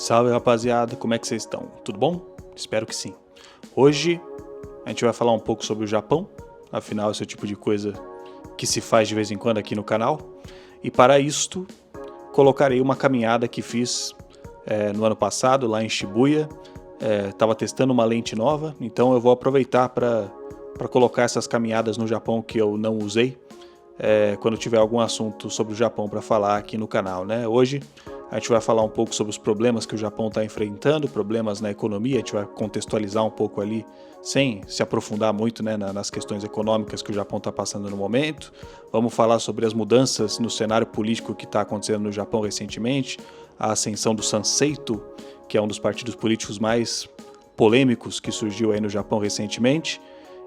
Salve rapaziada, como é que vocês estão? Tudo bom? Espero que sim. Hoje a gente vai falar um pouco sobre o Japão, afinal esse é o tipo de coisa que se faz de vez em quando aqui no canal. E para isto, colocarei uma caminhada que fiz no ano passado lá em Shibuya. Estava testando uma lente nova, então eu vou aproveitar para colocar essas caminhadas no Japão que eu não usei, quando tiver algum assunto sobre o Japão para falar aqui no canal, né? Hoje a gente vai falar um pouco sobre os problemas que o Japão está enfrentando, problemas na economia, a gente vai contextualizar um pouco ali, sem se aprofundar muito, né, nas questões econômicas que o Japão está passando no momento. Vamos falar sobre as mudanças no cenário político que está acontecendo no Japão recentemente, a ascensão do Sanseito, que é um dos partidos políticos mais polêmicos que surgiu aí no Japão recentemente,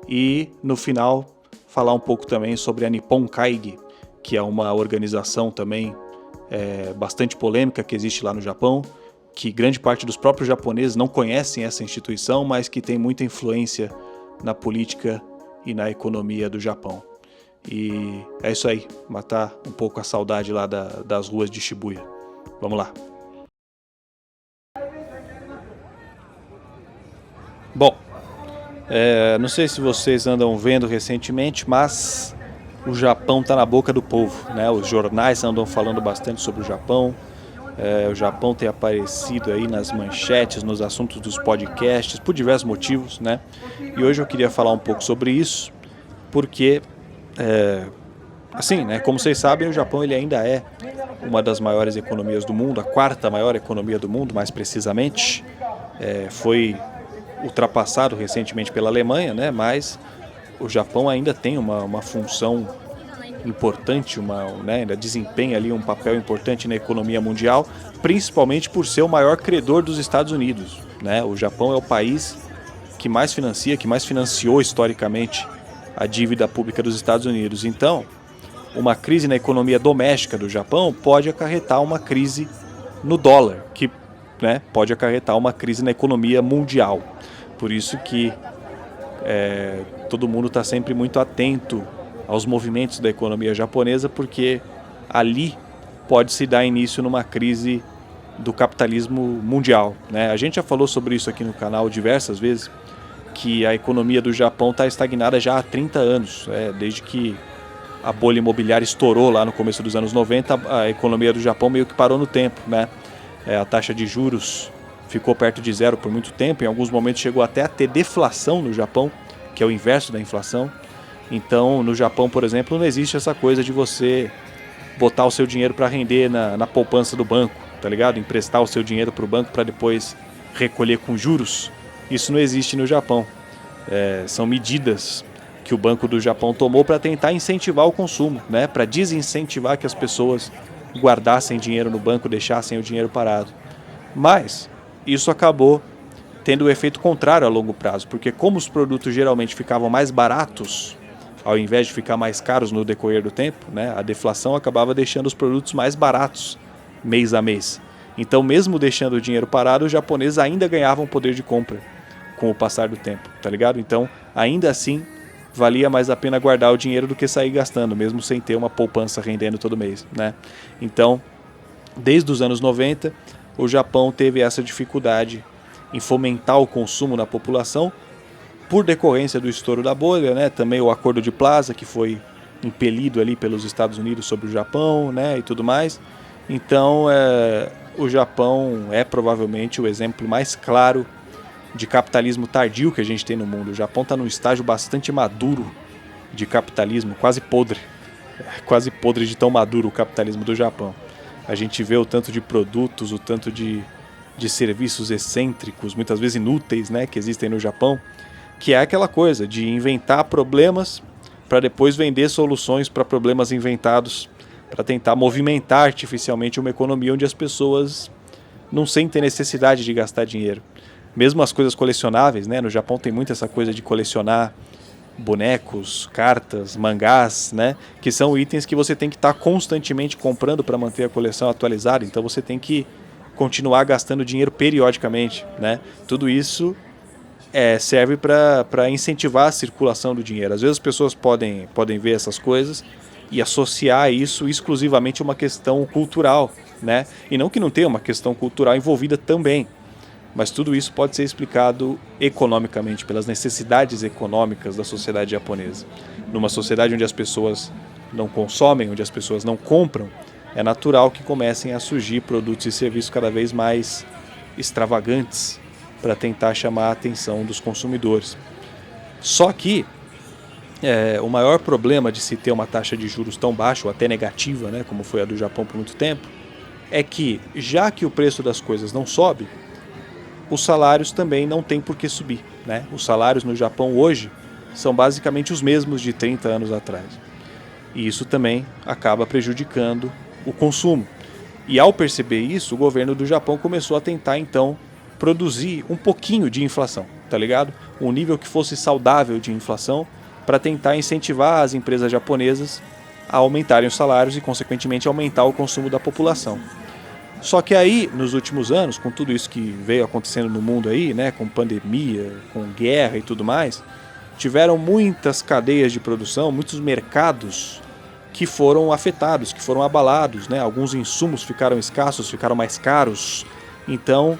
e no final falar um pouco também sobre a Nippon Kaigi, que é uma organização também bastante polêmica que existe lá no Japão, que grande parte dos próprios japoneses não conhecem essa instituição, mas que tem muita influência na política e na economia do Japão. E é isso aí, matar um pouco a saudade lá das ruas de Shibuya. Vamos lá. Bom, não sei se vocês andam vendo recentemente, mas o Japão está na boca do povo, né? Os jornais andam falando bastante sobre o Japão. O Japão tem aparecido aí nas manchetes, nos assuntos dos podcasts, por diversos motivos, né? E hoje eu queria falar um pouco sobre isso, porque, assim, né? Como vocês sabem, o Japão ele ainda é uma das maiores economias do mundo, a quarta maior economia do mundo, mais precisamente. Foi ultrapassado recentemente pela Alemanha, né? Mas o Japão ainda tem uma função importante, ainda desempenha ali um papel importante na economia mundial, principalmente por ser o maior credor dos Estados Unidos, né? O Japão é o país que mais financiou historicamente a dívida pública dos Estados Unidos. Então, uma crise na economia doméstica do Japão pode acarretar uma crise no dólar, que, né, pode acarretar uma crise na economia mundial. Por isso que todo mundo está sempre muito atento aos movimentos da economia japonesa, porque ali pode se dar início numa crise do capitalismo mundial, né? A gente já falou sobre isso aqui no canal diversas vezes, que a economia do Japão está estagnada já há 30 anos, desde que a bolha imobiliária estourou lá no começo dos anos 90, a economia do Japão meio que parou no tempo, né? A taxa de juros ficou perto de zero por muito tempo, em alguns momentos chegou até a ter deflação no Japão, que é o inverso da inflação. Então, no Japão, por exemplo, não existe essa coisa de você botar o seu dinheiro para render na poupança do banco, tá ligado? Emprestar o seu dinheiro para o banco para depois recolher com juros. Isso não existe no Japão. São medidas que o Banco do Japão tomou para tentar incentivar o consumo, né? Para desincentivar que as pessoas guardassem dinheiro no banco, deixassem o dinheiro parado. Mas isso acabou tendo o efeito contrário a longo prazo, porque como os produtos geralmente ficavam mais baratos, ao invés de ficar mais caros no decorrer do tempo, né, a deflação acabava deixando os produtos mais baratos mês a mês. Então, mesmo deixando o dinheiro parado, os japoneses ainda ganhavam poder de compra com o passar do tempo, tá ligado? Então, ainda assim, valia mais a pena guardar o dinheiro do que sair gastando, mesmo sem ter uma poupança rendendo todo mês, né? Então, desde os anos 90, o Japão teve essa dificuldade em fomentar o consumo na população, por decorrência do estouro da bolha, né? Também o Acordo de Plaza, que foi impelido ali pelos Estados Unidos sobre o Japão, né? E tudo mais. Então, o Japão é provavelmente o exemplo mais claro de capitalismo tardio que a gente tem no mundo. O Japão está num estágio bastante maduro de capitalismo, quase podre de tão maduro o capitalismo do Japão. A gente vê o tanto de produtos, o tanto de serviços excêntricos, muitas vezes inúteis, né, que existem no Japão, que é aquela coisa de inventar problemas para depois vender soluções para problemas inventados, para tentar movimentar artificialmente uma economia onde as pessoas não sentem necessidade de gastar dinheiro. Mesmo as coisas colecionáveis, né, no Japão tem muito essa coisa de colecionar bonecos, cartas, mangás, né, que são itens que você tem que estar constantemente comprando para manter a coleção atualizada, então você tem que continuar gastando dinheiro periodicamente, né? Tudo isso serve para incentivar a circulação do dinheiro. Às vezes as pessoas podem ver essas coisas e associar isso exclusivamente a uma questão cultural, né? E não que não tenha uma questão cultural envolvida também, mas tudo isso pode ser explicado economicamente, pelas necessidades econômicas da sociedade japonesa. Numa sociedade onde as pessoas não consomem, onde as pessoas não compram, é natural que comecem a surgir produtos e serviços cada vez mais extravagantes para tentar chamar a atenção dos consumidores. Só que o maior problema de se ter uma taxa de juros tão baixa, ou até negativa, né, como foi a do Japão por muito tempo, é que, já que o preço das coisas não sobe, os salários também não têm por que subir, né? Os salários no Japão hoje são basicamente os mesmos de 30 anos atrás. E isso também acaba prejudicando o consumo. E ao perceber isso, o governo do Japão começou a tentar, então, produzir um pouquinho de inflação, tá ligado? Um nível que fosse saudável de inflação, para tentar incentivar as empresas japonesas a aumentarem os salários e, consequentemente, aumentar o consumo da população. Só que aí, nos últimos anos, com tudo isso que veio acontecendo no mundo aí, né, com pandemia, com guerra e tudo mais, tiveram muitas cadeias de produção, muitos mercados que foram afetados, que foram abalados, né? Alguns insumos ficaram escassos, ficaram mais caros. Então,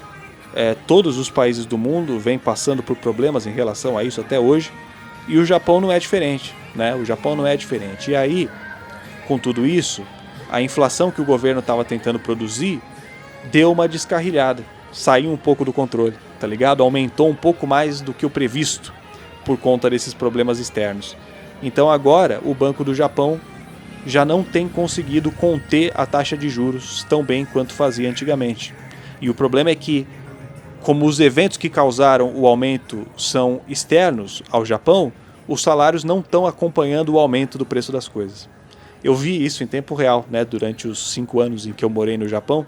todos os países do mundo vêm passando por problemas em relação a isso até hoje, e o Japão não é diferente, né? O Japão não é diferente. E aí, com tudo isso, a inflação que o governo estava tentando produzir deu uma descarrilhada, saiu um pouco do controle, tá ligado? Aumentou um pouco mais do que o previsto por conta desses problemas externos. Então agora o Banco do Japão já não tem conseguido conter a taxa de juros tão bem quanto fazia antigamente. E o problema é que, como os eventos que causaram o aumento são externos ao Japão, os salários não estão acompanhando o aumento do preço das coisas. Eu vi isso em tempo real, né? Durante os 5 anos em que eu morei no Japão.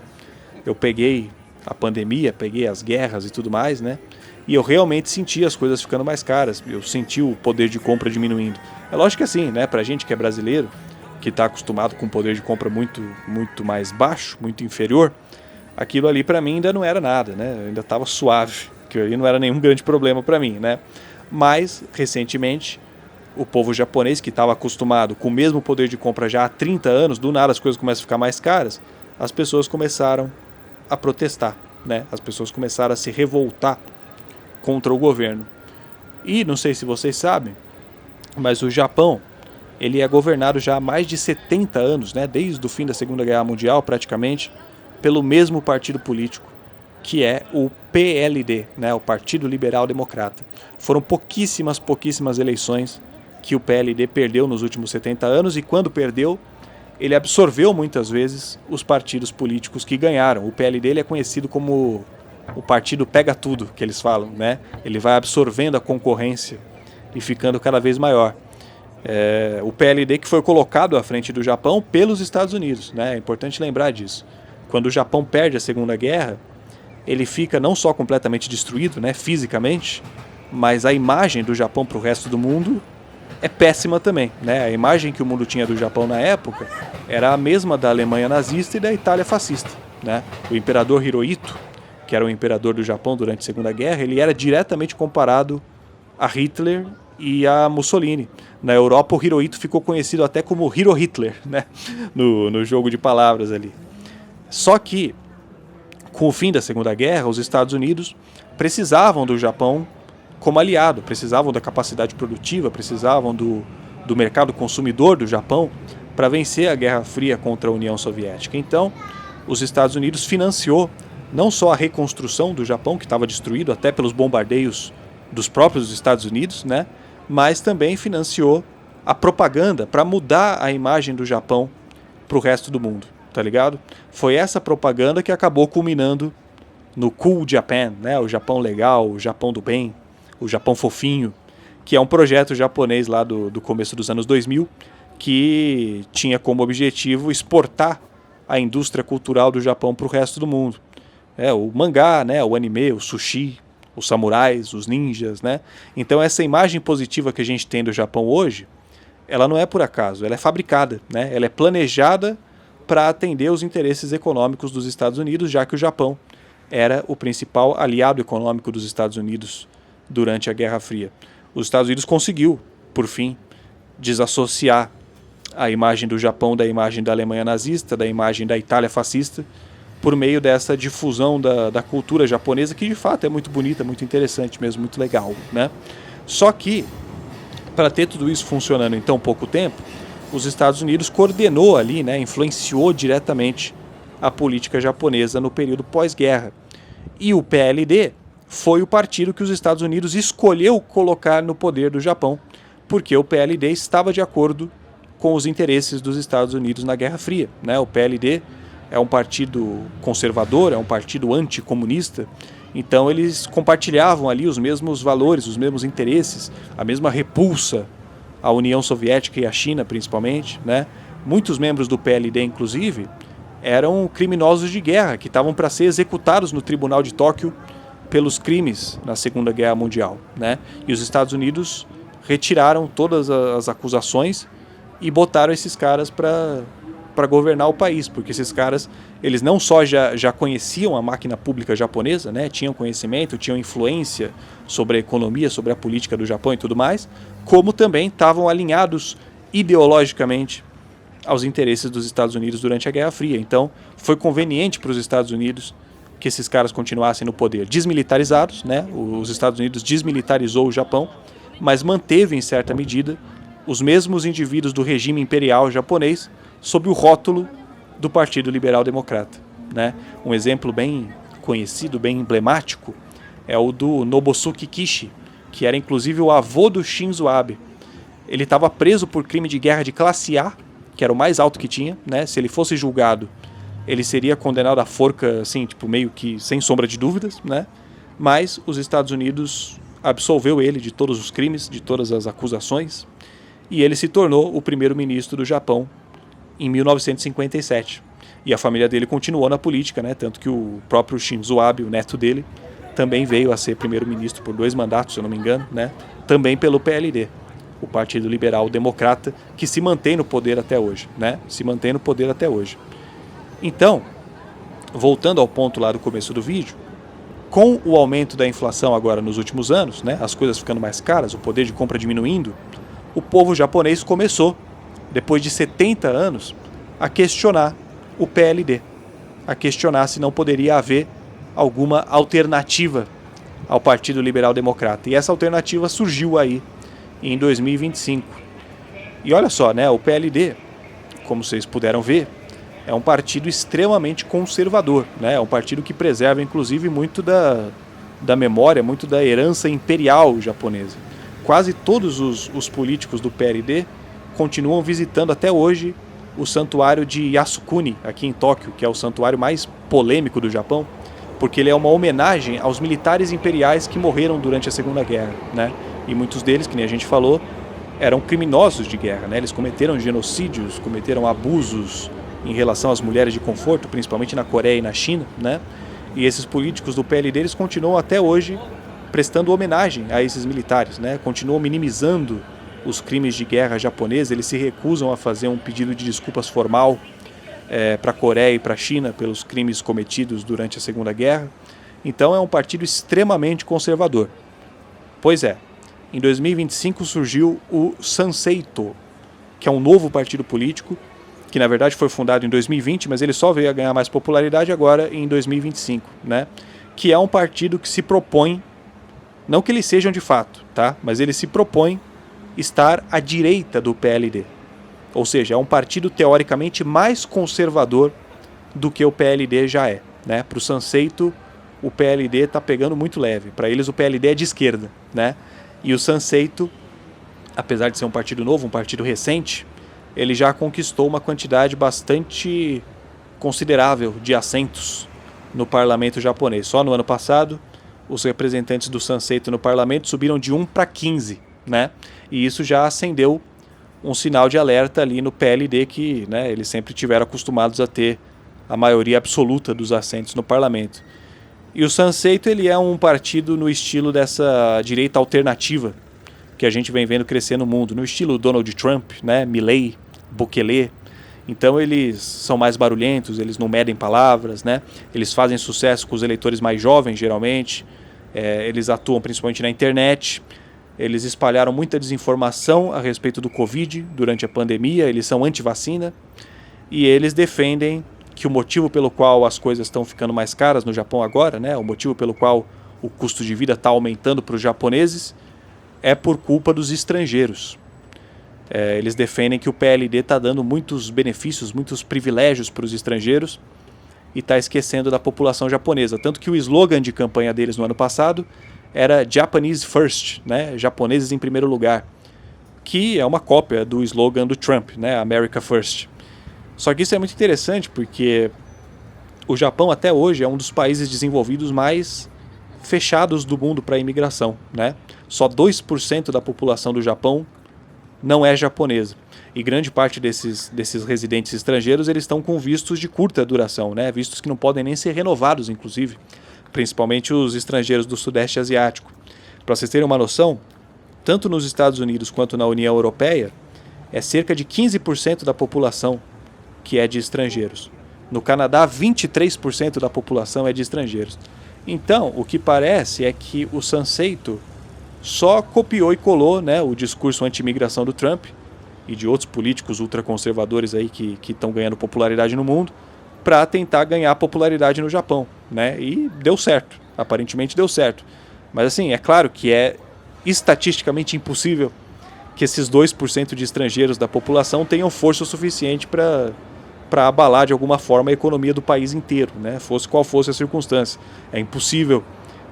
Eu peguei a pandemia, peguei as guerras e tudo mais, né? E eu realmente senti as coisas ficando mais caras. Eu senti o poder de compra diminuindo. É lógico que assim, né? Pra gente que é brasileiro, que está acostumado com um poder de compra muito mais baixo, muito inferior, aquilo ali para mim ainda não era nada, né? Eu ainda estava suave, que ali não era nenhum grande problema para mim, né? Mas, recentemente, o povo japonês, que estava acostumado com o mesmo poder de compra já há 30 anos, do nada as coisas começam a ficar mais caras, as pessoas começaram a protestar, né? As pessoas começaram a se revoltar contra o governo. E, não sei se vocês sabem, mas o Japão, ele é governado já há mais de 70 anos, né? Desde o fim da Segunda Guerra Mundial, praticamente, pelo mesmo partido político, que é o PLD, né? O Partido Liberal Democrata. Foram pouquíssimas eleições que o PLD perdeu nos últimos 70 anos, e quando perdeu, ele absorveu muitas vezes os partidos políticos que ganharam. O PLD ele é conhecido como o partido pega tudo, que eles falam, né? Ele vai absorvendo a concorrência e ficando cada vez maior. O PLD que foi colocado à frente do Japão pelos Estados Unidos, né? É importante lembrar disso. Quando o Japão perde a Segunda Guerra, ele fica não só completamente destruído, né, fisicamente, mas a imagem do Japão para o resto do mundo é péssima também, né? A imagem que o mundo tinha do Japão na época era a mesma da Alemanha nazista e da Itália fascista, né? O imperador Hirohito, que era o imperador do Japão durante a Segunda Guerra, ele era diretamente comparado a Hitler e a Mussolini. Na Europa, o Hirohito ficou conhecido até como Hiro Hitler, né? No jogo de palavras ali. Só que, com o fim da Segunda Guerra, os Estados Unidos precisavam do Japão como aliado, precisavam da capacidade produtiva, precisavam do mercado consumidor do Japão para vencer a Guerra Fria contra a União Soviética. Então, os Estados Unidos financiou não só a reconstrução do Japão, que estava destruído até pelos bombardeios dos próprios Estados Unidos, né? Mas também financiou a propaganda para mudar a imagem do Japão para o resto do mundo, tá ligado? Foi essa propaganda que acabou culminando no Cool Japan, né? O Japão legal, o Japão do bem, o Japão fofinho, que é um projeto japonês lá do começo dos anos 2000, que tinha como objetivo exportar a indústria cultural do Japão para o resto do mundo. O mangá, né? O anime, o sushi, os samurais, os ninjas, né? Então essa imagem positiva que a gente tem do Japão hoje, ela não é por acaso, ela é fabricada, né? Ela é planejada para atender os interesses econômicos dos Estados Unidos, já que o Japão era o principal aliado econômico dos Estados Unidos durante a Guerra Fria. Os Estados Unidos conseguiu, por fim, desassociar a imagem do Japão da imagem da Alemanha nazista, da imagem da Itália fascista, por meio dessa difusão da cultura japonesa, que de fato é muito bonita, muito interessante mesmo, muito legal, né? Só que, para ter tudo isso funcionando em tão pouco tempo, os Estados Unidos coordenou ali, né, influenciou diretamente a política japonesa no período pós-guerra. E o PLD foi o partido que os Estados Unidos escolheu colocar no poder do Japão, porque o PLD estava de acordo com os interesses dos Estados Unidos na Guerra Fria, né? O PLD é um partido conservador, é um partido anticomunista, então eles compartilhavam ali os mesmos valores, os mesmos interesses, a mesma repulsa à União Soviética e à China principalmente, né? Muitos membros do PLD, inclusive, eram criminosos de guerra que estavam para ser executados no Tribunal de Tóquio pelos crimes na Segunda Guerra Mundial, né? E os Estados Unidos retiraram todas as acusações e botaram esses caras para governar o país, porque esses caras, eles não só já conheciam a máquina pública japonesa, né? Tinham conhecimento, tinham influência sobre a economia, sobre a política do Japão e tudo mais, como também estavam alinhados ideologicamente aos interesses dos Estados Unidos durante a Guerra Fria. Então, foi conveniente para os Estados Unidos que esses caras continuassem no poder, desmilitarizados, né? Os Estados Unidos desmilitarizou o Japão, mas manteve em certa medida os mesmos indivíduos do regime imperial japonês sob o rótulo do Partido Liberal Democrata, né? Um exemplo bem conhecido, bem emblemático, é o do Nobusuke Kishi, que era inclusive o avô do Shinzo Abe. Ele estava preso por crime de guerra de classe A, que era o mais alto que tinha, né? Se ele fosse julgado, ele seria condenado à forca, assim, tipo, meio que sem sombra de dúvidas, né? Mas os Estados Unidos absolveu ele de todos os crimes, de todas as acusações, e ele se tornou o primeiro-ministro do Japão em 1957. E a família dele continuou na política, né? Tanto que o próprio Shinzo Abe, o neto dele, também veio a ser primeiro-ministro por 2 mandatos, se eu não me engano, né? Também pelo PLD, o Partido Liberal Democrata, que se mantém no poder até hoje, né? Se mantém no poder até hoje. Então, voltando ao ponto lá do começo do vídeo, com o aumento da inflação agora nos últimos anos, né? As coisas ficando mais caras, o poder de compra diminuindo, o povo japonês começou, depois de 70 anos, a questionar o PLD, a questionar se não poderia haver alguma alternativa ao Partido Liberal Democrata. E essa alternativa surgiu aí em 2025. E olha só, né, o PLD, como vocês puderam ver, é um partido extremamente conservador, né? É um partido que preserva, inclusive, muito da memória, muito da herança imperial japonesa. Quase todos os políticos do PLD continuam visitando até hoje o santuário de Yasukuni, aqui em Tóquio, que é o santuário mais polêmico do Japão, porque ele é uma homenagem aos militares imperiais que morreram durante a Segunda Guerra, né? E muitos deles, que nem a gente falou, eram criminosos de guerra, né? Eles cometeram genocídios, cometeram abusos em relação às mulheres de conforto, principalmente na Coreia e na China, né? E esses políticos do PLD, eles continuam até hoje prestando homenagem a esses militares, né? Continuam minimizando os crimes de guerra japoneses, eles se recusam a fazer um pedido de desculpas formal para a Coreia e para a China pelos crimes cometidos durante a Segunda Guerra. Então é um partido extremamente conservador. Pois é, em 2025 surgiu o Sanseito, que é um novo partido político, que na verdade foi fundado em 2020, mas ele só veio a ganhar mais popularidade agora em 2025, né? Que é um partido que se propõe, não que eles sejam de fato, tá? Mas ele se propõe estar à direita do PLD. Ou seja, é um partido teoricamente mais conservador do que o PLD já é, né? Para o Sanseito, o PLD está pegando muito leve. Para eles o PLD é de esquerda, né? E o Sanseito, apesar de ser um partido novo, um partido recente, ele já conquistou uma quantidade bastante considerável de assentos no parlamento japonês. Só no ano passado, os representantes do Sanseito no parlamento subiram de 1 para 15, né? E isso já acendeu um sinal de alerta ali no PLD, que, né, eles sempre tiveram acostumados a ter a maioria absoluta dos assentos no parlamento. E o Sanseito, ele é um partido no estilo dessa direita alternativa que a gente vem vendo crescer no mundo, no estilo Donald Trump, né, Milley, Bukele. Então eles são mais barulhentos, eles não medem palavras, né? Eles fazem sucesso com os eleitores mais jovens, geralmente. Eles atuam principalmente na internet. Eles espalharam muita desinformação a respeito do Covid durante a pandemia, eles são anti-vacina e eles defendem que o motivo pelo qual as coisas estão ficando mais caras no Japão agora, né, o motivo pelo qual o custo de vida está aumentando para os japoneses, é por culpa dos estrangeiros. Eles defendem que o PLD está dando muitos benefícios, muitos privilégios para os estrangeiros e está esquecendo da população japonesa. Tanto que o slogan de campanha deles no ano passado era Japanese First, né? Japoneses em primeiro lugar, que é uma cópia do slogan do Trump, né? America First. Só que isso é muito interessante porque o Japão até hoje é um dos países desenvolvidos mais fechados do mundo para a imigração, né? Só 2% da população do Japão não é japonesa. E grande parte desses residentes estrangeiros eles estão com vistos de curta duração, né? Vistos que não podem nem ser renovados, inclusive, principalmente os estrangeiros do Sudeste Asiático. Para vocês terem uma noção, tanto nos Estados Unidos quanto na União Europeia, é cerca de 15% da população que é de estrangeiros. No Canadá, 23% da população é de estrangeiros. Então, o que parece é que o Sanseito só copiou e colou, né, o discurso anti-imigração do Trump e de outros políticos ultraconservadores aí que estão ganhando popularidade no mundo, para tentar ganhar popularidade no Japão, né? E deu certo, aparentemente deu certo. Mas assim, é claro que é estatisticamente impossível que esses 2% de estrangeiros da população tenham força o suficiente para abalar de alguma forma a economia do país inteiro, né? Fosse qual fosse a circunstância. É impossível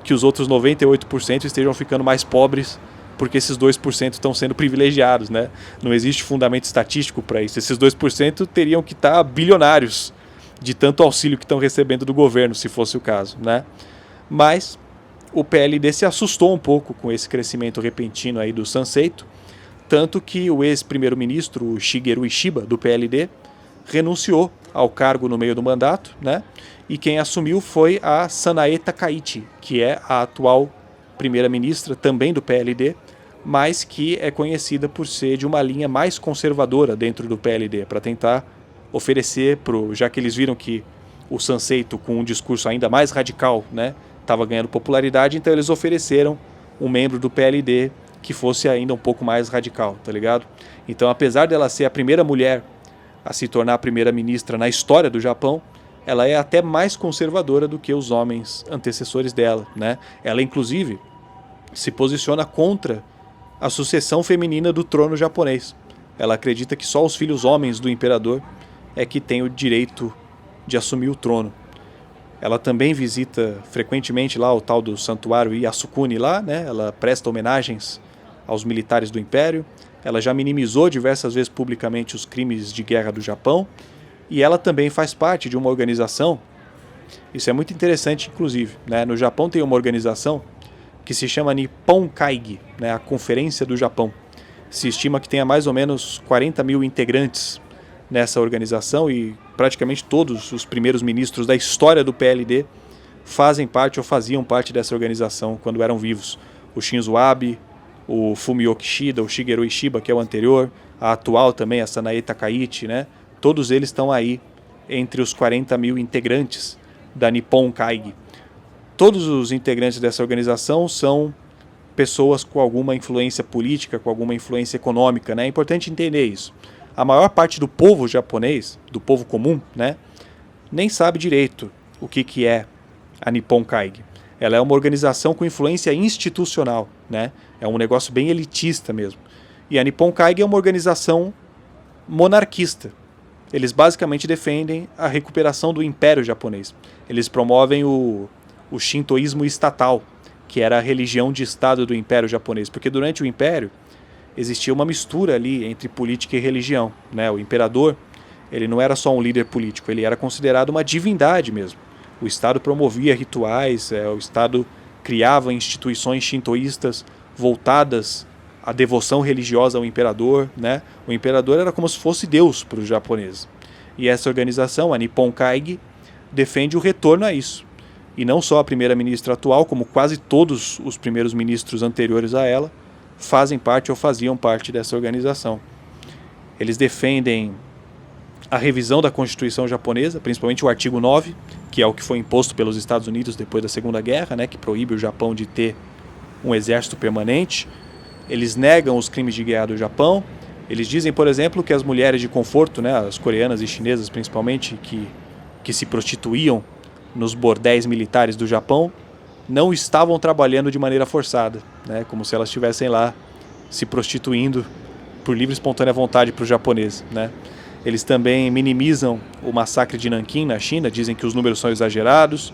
que os outros 98% estejam ficando mais pobres porque esses 2% estão sendo privilegiados, né? Não existe fundamento estatístico para isso. Esses 2% teriam que estar bilionários de tanto auxílio que estão recebendo do governo, se fosse o caso, né? Mas o PLD se assustou um pouco com esse crescimento repentino aí do Sanseito, tanto que o ex-primeiro-ministro Shigeru Ishiba, do PLD, renunciou ao cargo no meio do mandato, né? E quem assumiu foi a Sanae Takaichi, que é a atual primeira-ministra, também do PLD, mas que é conhecida por ser de uma linha mais conservadora dentro do PLD, para tentar oferecer, já que eles viram que o Sanseito, com um discurso ainda mais radical, né, estava ganhando popularidade, então eles ofereceram um membro do PLD que fosse ainda um pouco mais radical, tá ligado? Então, apesar dela ser a primeira mulher a se tornar a primeira-ministra na história do Japão, ela é até mais conservadora do que os homens antecessores dela, né? Ela, inclusive, se posiciona contra a sucessão feminina do trono japonês. Ela acredita que só os filhos homens do imperador é que têm o direito de assumir o trono. Ela também visita frequentemente lá o tal do santuário Yasukuni lá, né? Ela presta homenagens aos militares do império. Ela já minimizou diversas vezes publicamente os crimes de guerra do Japão. E ela também faz parte de uma organização, isso é muito interessante inclusive, né? No Japão tem uma organização que se chama Nippon Kaigi, né? A Conferência do Japão. Se estima que tenha mais ou menos 40 mil integrantes nessa organização e praticamente todos os primeiros ministros da história do PLD fazem parte ou faziam parte dessa organização quando eram vivos. O Shinzo Abe, o Fumio Kishida, o Shigeru Ishiba, que é o anterior, a atual também, a Sanae Takaichi, né? Todos eles estão aí entre os 40 mil integrantes da Nippon Kaigi. Todos os integrantes dessa organização são pessoas com alguma influência política, com alguma influência econômica, né? É importante entender isso. A maior parte do povo japonês, do povo comum, né, nem sabe direito o que é a Nippon Kaigi. Ela é uma organização com influência institucional, né? É um negócio bem elitista mesmo. E a Nippon Kaigi é uma organização monarquista. Eles basicamente defendem a recuperação do Império Japonês. Eles promovem o shintoísmo estatal, que era a religião de Estado do Império Japonês, porque durante o Império existia uma mistura ali entre política e religião, né? O imperador, ele não era só um líder político, ele era considerado uma divindade mesmo. O Estado promovia rituais, o Estado criava instituições shintoístas voltadas à devoção religiosa ao imperador, né? O imperador era como se fosse Deus para os japoneses. E essa organização, a Nippon Kaigi, defende o retorno a isso. E não só a primeira-ministra atual, como quase todos os primeiros ministros anteriores a ela, fazem parte ou faziam parte dessa organização. Eles defendem a revisão da Constituição japonesa, principalmente o artigo 9, que é o que foi imposto pelos Estados Unidos depois da Segunda Guerra, né, que proíbe o Japão de ter um exército permanente. eles negam os crimes de guerra do Japão. Eles dizem, por exemplo, que as mulheres de conforto, né, as coreanas e chinesas principalmente, que se prostituíam nos bordéis militares do Japão, não estavam trabalhando de maneira forçada, né, como se elas estivessem lá se prostituindo por livre e espontânea vontade para os japoneses, né. Eles também minimizam o massacre de Nanquim na China, dizem que os números são exagerados,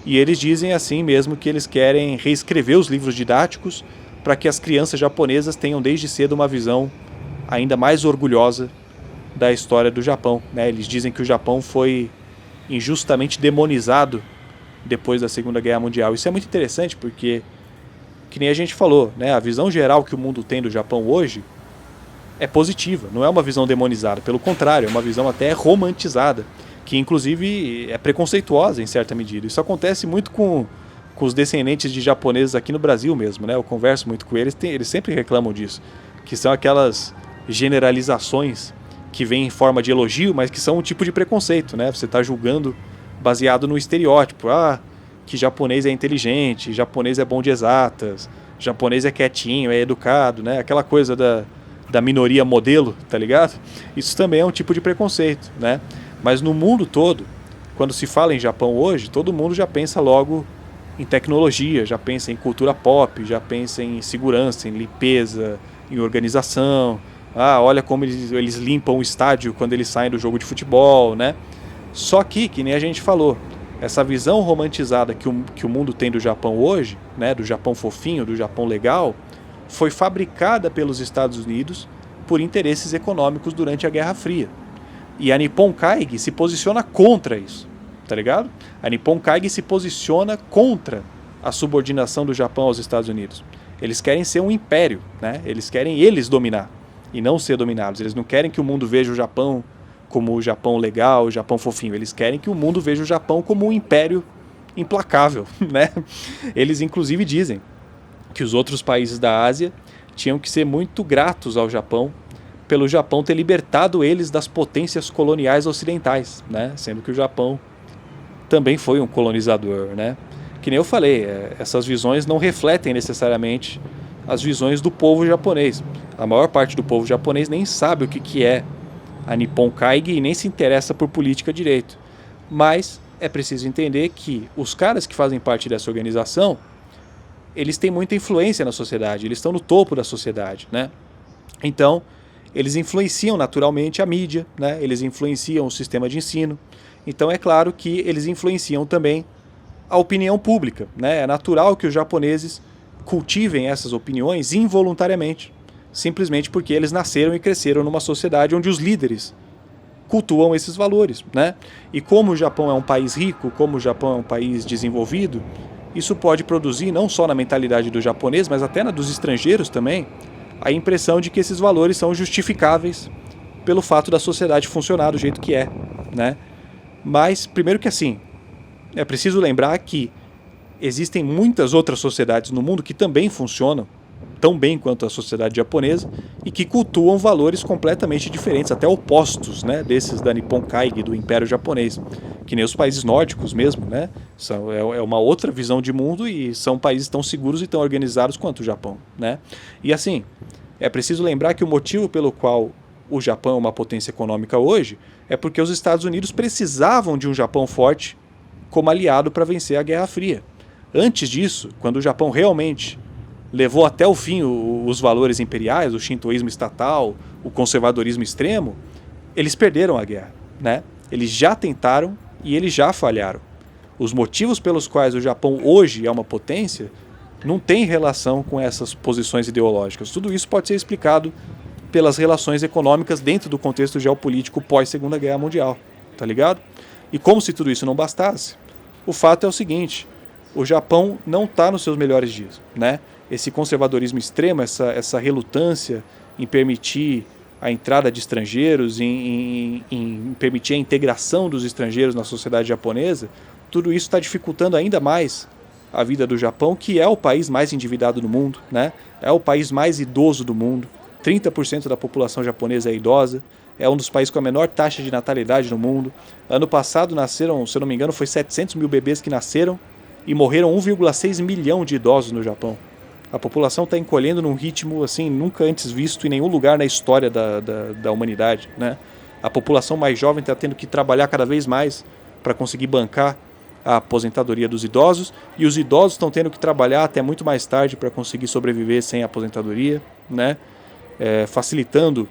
e eles dizem assim mesmo que eles querem reescrever os livros didáticos para que as crianças japonesas tenham desde cedo uma visão ainda mais orgulhosa da história do Japão, né? Eles dizem que o Japão foi injustamente demonizado depois da Segunda Guerra Mundial. Isso é muito interessante porque, que nem a gente falou, né? A visão geral que o mundo tem do Japão hoje é positiva, não é uma visão demonizada, pelo contrário, é uma visão até romantizada, que inclusive é preconceituosa em certa medida. Isso acontece muito com os descendentes de japoneses aqui no Brasil mesmo, né? Eu converso muito com eles, eles sempre reclamam disso, que são aquelas generalizações que vêm em forma de elogio, mas que são um tipo de preconceito, né? Você está julgando baseado no estereótipo, que japonês é inteligente, japonês é bom de exatas, japonês é quietinho, é educado, né? Aquela coisa da minoria modelo, tá ligado? Isso também é um tipo de preconceito, né? Mas no mundo todo, quando se fala em Japão hoje, todo mundo já pensa logo em tecnologia, já pensa em cultura pop, já pensa em segurança, em limpeza, em organização. Olha como eles limpam o estádio quando eles saem do jogo de futebol, né? Só que nem a gente falou, essa visão romantizada que o mundo tem do Japão hoje, né, do Japão fofinho, do Japão legal, foi fabricada pelos Estados Unidos por interesses econômicos durante a Guerra Fria. E a Nippon Kaigi se posiciona contra isso, tá ligado? A Nippon Kaigi se posiciona contra a subordinação do Japão aos Estados Unidos. Eles querem ser um império, né? Eles querem dominar e não ser dominados. Eles não querem que o mundo veja o Japão como o Japão legal, o Japão fofinho. Eles querem que o mundo veja o Japão como um império implacável, né? Eles inclusive dizem que os outros países da Ásia tinham que ser muito gratos ao Japão pelo Japão ter libertado eles das potências coloniais ocidentais, né? Sendo que o Japão também foi um colonizador, né? Que nem eu falei, essas visões não refletem necessariamente as visões do povo japonês. A maior parte do povo japonês nem sabe o que é a Nippon Kaigi e nem se interessa por política direito. Mas é preciso entender que os caras que fazem parte dessa organização, eles têm muita influência na sociedade, eles estão no topo da sociedade, né? Então, eles influenciam naturalmente a mídia, né? Eles influenciam o sistema de ensino. Então é claro que eles influenciam também a opinião pública, né? É natural que os japoneses cultivem essas opiniões involuntariamente, simplesmente porque eles nasceram e cresceram numa sociedade onde os líderes cultuam esses valores, né? E como o Japão é um país rico, como o Japão é um país desenvolvido, isso pode produzir, não só na mentalidade do japonês, mas até na dos estrangeiros também, a impressão de que esses valores são justificáveis pelo fato da sociedade funcionar do jeito que é, né? Mas, primeiro que assim, é preciso lembrar que existem muitas outras sociedades no mundo que também funcionam tão bem quanto a sociedade japonesa e que cultuam valores completamente diferentes, até opostos, né, desses da Nippon Kaigi, do Império Japonês, que nem os países nórdicos mesmo, né, é uma outra visão de mundo e são países tão seguros e tão organizados quanto o Japão, né. E assim, é preciso lembrar que o motivo pelo qual o Japão é uma potência econômica hoje é porque os Estados Unidos precisavam de um Japão forte como aliado para vencer a Guerra Fria. Antes disso, quando o Japão realmente levou até o fim os valores imperiais, o shintoísmo estatal, o conservadorismo extremo, eles perderam a guerra, né? Eles já tentaram e eles já falharam. Os motivos pelos quais o Japão hoje é uma potência não tem relação com essas posições ideológicas. Tudo isso pode ser explicado pelas relações econômicas dentro do contexto geopolítico pós-Segunda Guerra Mundial, tá ligado? E como se tudo isso não bastasse, o fato é o seguinte: o Japão não está nos seus melhores dias, né? Esse conservadorismo extremo, essa relutância em permitir a entrada de estrangeiros, em permitir a integração dos estrangeiros na sociedade japonesa, tudo isso está dificultando ainda mais a vida do Japão, que é o país mais endividado do mundo, né? É o país mais idoso do mundo, 30% da população japonesa é idosa, é um dos países com a menor taxa de natalidade no mundo. Ano passado nasceram, se eu não me engano, foi 700 mil bebês que nasceram e morreram 1,6 milhão de idosos no Japão. A população está encolhendo num ritmo assim nunca antes visto em nenhum lugar na história da humanidade, né? A população mais jovem está tendo que trabalhar cada vez mais para conseguir bancar a aposentadoria dos idosos, e os idosos estão tendo que trabalhar até muito mais tarde para conseguir sobreviver sem aposentadoria, né? Facilitando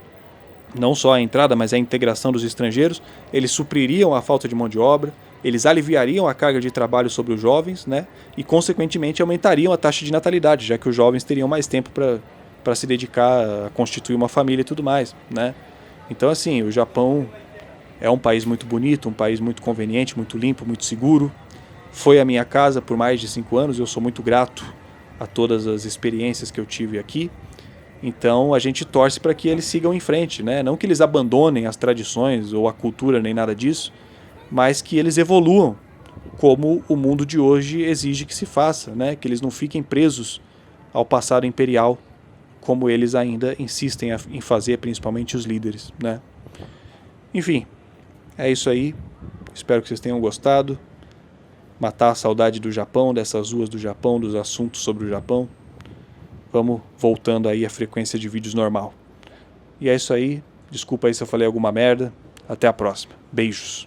não só a entrada, mas a integração dos estrangeiros. Eles supririam a falta de mão de obra, eles aliviariam a carga de trabalho sobre os jovens, né? E, consequentemente, aumentariam a taxa de natalidade, já que os jovens teriam mais tempo para se dedicar a constituir uma família e tudo mais, né? Então, assim, o Japão é um país muito bonito, um país muito conveniente, muito limpo, muito seguro. Foi a minha casa por mais de 5 anos, eu sou muito grato a todas as experiências que eu tive aqui. Então a gente torce para que eles sigam em frente, né? Não que eles abandonem as tradições ou a cultura nem nada disso, mas que eles evoluam como o mundo de hoje exige que se faça, né? Que eles não fiquem presos ao passado imperial, como eles ainda insistem em fazer, principalmente os líderes, né? Enfim, é isso aí. Espero que vocês tenham gostado. Matar a saudade do Japão, dessas ruas do Japão, dos assuntos sobre o Japão. Vamos voltando aí à frequência de vídeos normal. E é isso aí. Desculpa aí se eu falei alguma merda. Até a próxima. Beijos.